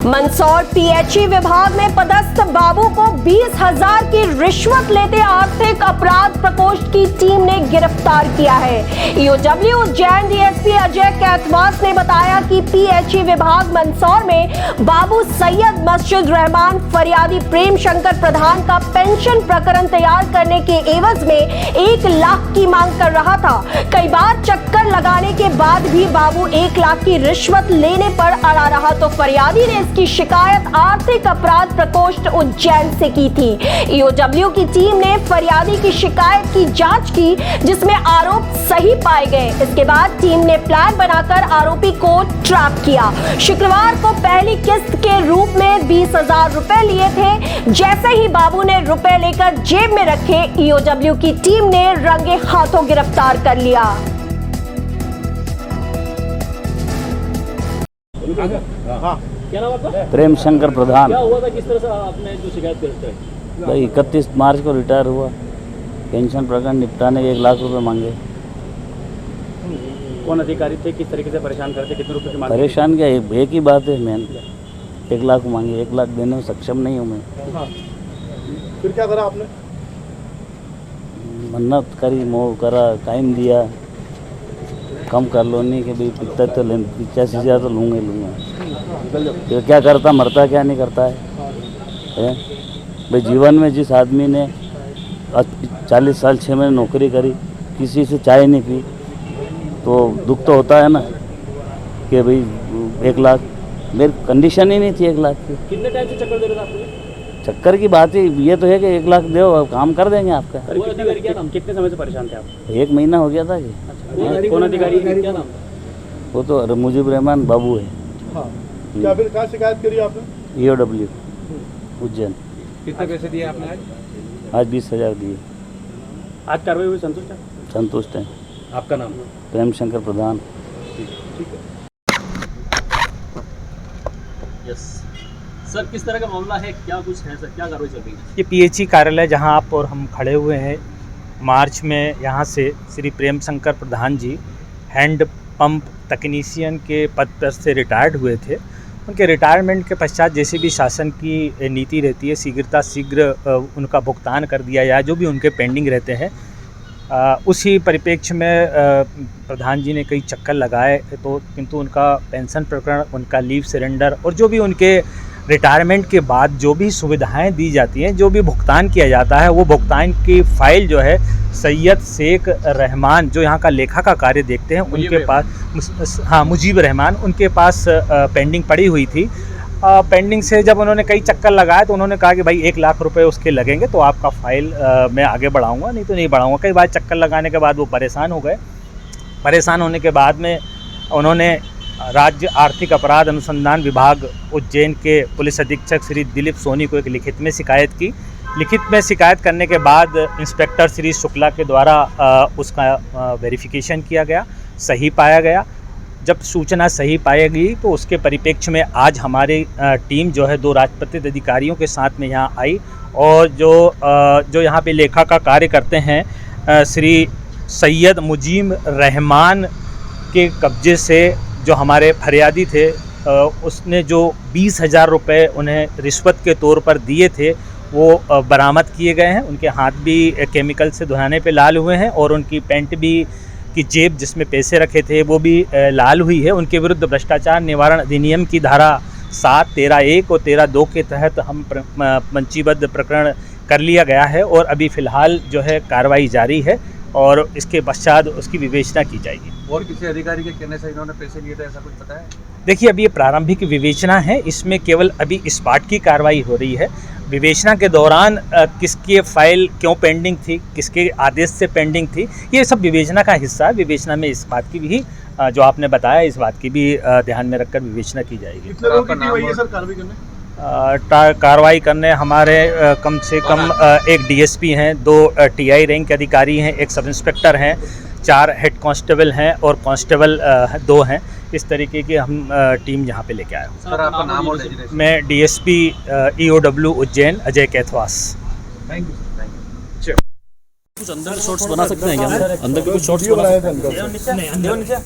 Mandsaur PHE विभाग में पदस्थ बाबू को 20,000 की रिश्वत लेते आर्थिक अपराध प्रकोष्ठ की टीम ने गिरफ्तार किया है। ईओडब्ल्यू उज्जैन डीएसपी अजय कैथवास ने बताया कि पीएचई विभाग मंदसौर में बाबू सैयद मस्जिद रहमान फरियादी प्रेम शंकर प्रधान का पेंशन प्रकरण तैयार करने के एवज में 1 लाख की मांग कर रहा था। कई बार चक्कर लगाने के बाद भी बाबू 1 लाख की रिश्वत लेने पर अड़ा रहा तो फरियादी ने इसकी शिकायत आर्थिक अपराध प्रकोष्ठ उज्जैन से की थी। ईओडब्ल्यू की टीम ने फरियादी की शिकायत की जांच की, जिसमें आरोप सही पाए गए। इसके बाद टीम ने प्लान बनाकर आरोपी को ट्रैप किया। शुक्रवार को पहली किस्त के रूप में 20,000 रुपए लिए थे। जैसे ही बाबू ने रुपए लेकर जेब में रखे, ईओडब्ल्यू की टीम ने रंगे हाथों गिरफ्तार कर लिया। हाँ। क्या नाम आपका? प्रेम शंकर प्रधान। क्या हुआ था, किस तरह से आपने जो शिकायत दर्ज कराई? भाई 31 मार्च को रिटायर हुआ, पेंशन प्रकरण निपटाने के 1 लाख रुपए मांगे। कौन अधिकारी थे, किस तरीके से परेशान करते, कितने रुपए की मांग? परेशान क्या, एक ही बात है मैन, 1 लाख मांगे। 1 लाख देने में सक्षम नहीं हूँ मैं। हाँ। फिर क्या करा आपने? मन्नत करी, मोह करा, टाइम दिया, कम कर लो, नहीं कि भाई 85,000 तो लूँगा ही लूँगा। तो क्या करता मरता, क्या नहीं करता है भाई। जीवन में जिस आदमी ने 40 साल 6 महीने नौकरी करी, किसी से चाय नहीं पी, तो दुख तो होता है ना कि भाई 1 लाख। मेरी कंडीशन ही नहीं थी 1 लाख की। कितने टाइम से चक्कर दे रहे थे आपको? चक्कर की बात ही ये तो है कि 1 लाख दो, काम कर देंगे आपका। कितने समय से परेशान थे आप? 1 महीना हो गया था कि। कौन अधिकारी, क्या नाम? वो तो मुजीब रहमान बाबू है। हाँ। क्या फिर क्या शिकायत करी आपने? ईओडब्ल्यू उज्जैन। कितने पैसे दिए आपने आज 20,000 दिए। आज कार्रवाई हुई, संतुष्ट है? संतुष्ट हैं। आपका नाम? प्रेम शंकर प्रधान। ठीक है। यस सर, किस तरह का मामला है, क्या कुछ है सर, क्या कार्रवाई चल रही है? ये पीएचई कार्यालय जहां आप और हम खड़े हुए हैं, मार्च में यहाँ से श्री प्रेम शंकर प्रधान जी हैंड पंप तकनीशियन के पद पर से रिटायर्ड हुए थे। उनके रिटायरमेंट के पश्चात जैसे भी शासन की नीति रहती है, शीघ्र उनका भुगतान कर दिया जाए, जो भी उनके पेंडिंग रहते हैं। उसी परिप्रेक्ष्य में प्रधान जी ने कई चक्कर लगाए, तो किंतु उनका पेंशन प्रकरण, उनका लीव सरेंडर और जो भी उनके रिटायरमेंट के बाद जो भी सुविधाएं दी जाती हैं, जो भी भुगतान किया जाता है, वो भुगतान की फ़ाइल जो है सैयद शेख रहमान, जो यहाँ का लेखा का कार्य देखते हैं, उनके पास, हाँ मुजीब रहमान, उनके पास पेंडिंग पड़ी हुई थी। पेंडिंग से जब उन्होंने कई चक्कर लगाए तो उन्होंने कहा कि भाई 1 लाख रुपए उसके लगेंगे, तो आपका फ़ाइल मैं आगे बढ़ाऊँगा, नहीं तो नहीं बढ़ाऊँगा। कई बार चक्कर लगाने के बाद वो परेशान हो गए। परेशान होने के बाद में उन्होंने राज्य आर्थिक अपराध अनुसंधान विभाग उज्जैन के पुलिस अधीक्षक श्री दिलीप सोनी को एक लिखित में शिकायत की। लिखित में शिकायत करने के बाद इंस्पेक्टर श्री शुक्ला के द्वारा उसका वेरिफिकेशन किया गया, सही पाया गया। जब सूचना सही पाई गई तो उसके परिप्रेक्ष्य में आज हमारी टीम जो है 2 राजपत्रित अधिकारियों के साथ में यहाँ आई, और जो यहाँ पे लेखा का कार्य करते हैं श्री सैयद मुजीब रहमान के कब्जे से जो हमारे फरियादी थे, उसने जो 20,000 रुपये उन्हें रिश्वत के तौर पर दिए थे, वो बरामद किए गए हैं। उनके हाथ भी केमिकल से धुलाने पे लाल हुए हैं, और उनकी पैंट भी की जेब जिसमें पैसे रखे थे वो भी लाल हुई है। उनके विरुद्ध भ्रष्टाचार निवारण अधिनियम की धारा 7, 13(1) और 13(2) के तहत हम पंजीबद्ध प्रकरण कर लिया गया है, और अभी फ़िलहाल जो है कार्रवाई जारी है, और इसके पश्चात उसकी विवेचना की जाएगी। और किसी अधिकारी के कहने से इन्होंने पैसे लिए थे, ऐसा कुछ पता है? देखिए, अभी ये प्रारंभिक विवेचना है, इसमें केवल अभी स्पॉट की कार्रवाई हो रही है। विवेचना के दौरान किसकी फ़ाइल क्यों पेंडिंग थी, किसके आदेश से पेंडिंग थी, ये सब विवेचना का हिस्सा है। विवेचना में इस बात की भी, जो आपने बताया, इस बात की भी ध्यान में रखकर विवेचना की जाएगी। कितने लोगों की वही है सर कार्रवाई करने? कार्रवाई करने हमारे कम से कम 1 डीएसपी हैं, 2 टीआई रैंक के अधिकारी हैं, 1 सब इंस्पेक्टर हैं, 4 हेड कांस्टेबल हैं, और कांस्टेबल 2 हैं। इस तरीके की हम टीम यहाँ पे लेके आए हूँ। सर आपका नाम और डेजिग्नेशन? मैं DSP EOW Ujjain Ajay Kaithwas. Thank you. कुछ अंदर शॉट्स बना सकते हैं क्या? अंदर के कुछ शॉट्स बना सकते हैं?